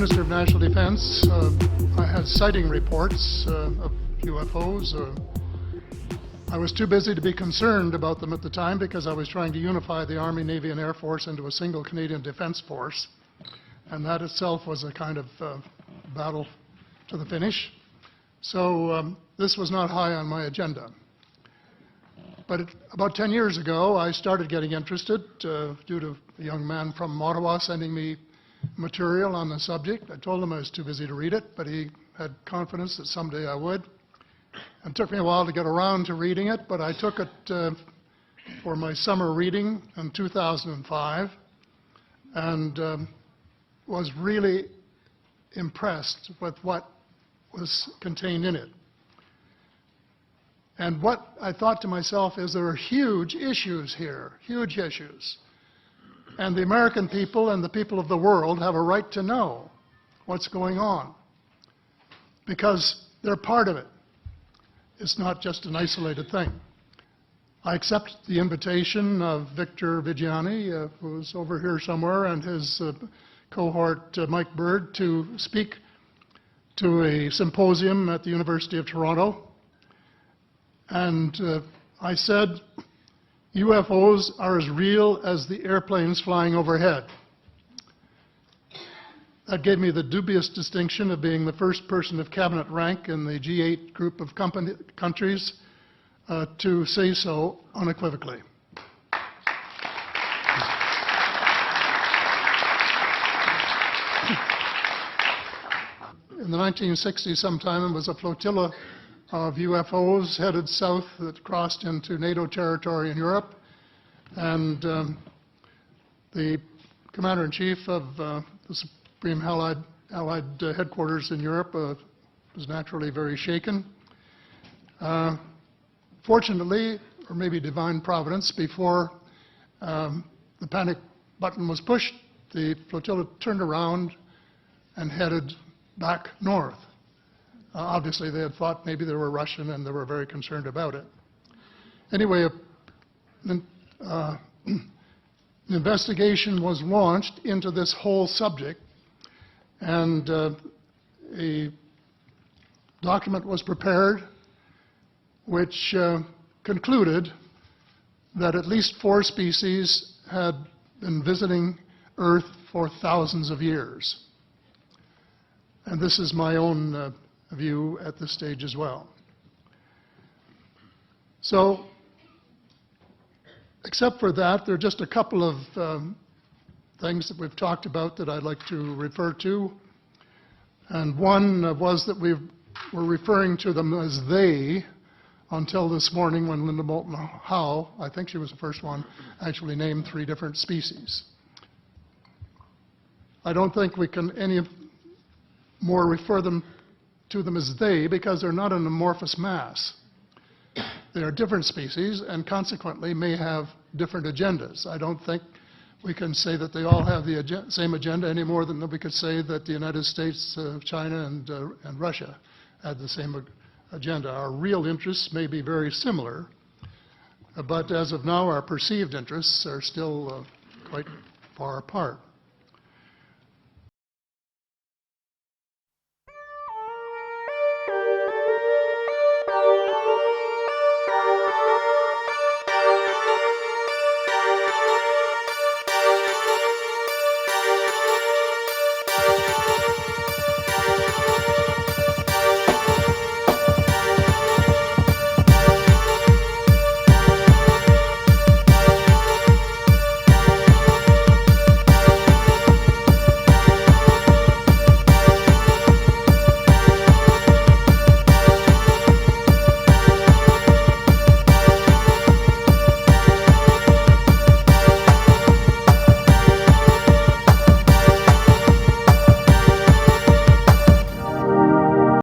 Minister of National Defense, I had sighting reports of UFOs. I was too busy to be concerned about them at the time because I was trying to unify the Army, Navy, and Air Force into a single Canadian Defence Force. And that itself was a kind of battle to the finish. So this was not high on my agenda. But about 10 years ago, I started getting interested due to a young man from Ottawa sending me material on the subject. I told him I was too busy to read it, but he had confidence that someday I would. It took me a while to get around to reading it, but I took it for my summer reading in 2005 and was really impressed with what was contained in it. And what I thought to myself is there are huge issues here, huge issues. And the American people and the people of the world have a right to know what's going on because they're part of it. It's not just an isolated thing. I accept the invitation of Victor Vigiani, who's over here somewhere, and his cohort, Mike Bird, to speak to a symposium at the University of Toronto. And I said, UFOs are as real as the airplanes flying overhead. That gave me the dubious distinction of being the first person of cabinet rank in the G8 group of countries to say so unequivocally. In the 1960s sometime, it was a flotilla of UFOs headed south that crossed into NATO territory in Europe. And the commander-in-chief of the Supreme Allied headquarters in Europe was naturally very shaken. Fortunately, or maybe divine providence, before the panic button was pushed, the flotilla turned around and headed back north. Obviously, they had thought maybe they were Russian, and they were very concerned about it. Anyway, an investigation was launched into this whole subject, and a document was prepared which concluded that at least 4 species had been visiting Earth for thousands of years. And this is my own view at this stage as well. So, except for that, there are just a couple of things that we've talked about that I'd like to refer to. And one was that we were referring to them as they until this morning when Linda Moulton Howe, I think she was the first one, actually named 3 different species. I don't think we can any more refer to them as they because they're not an amorphous mass. They are different species and consequently may have different agendas. I don't think we can say that they all have the same agenda any more than we could say that the United States, China, and Russia had the same agenda. Our real interests may be very similar, but as of now, our perceived interests are still quite far apart.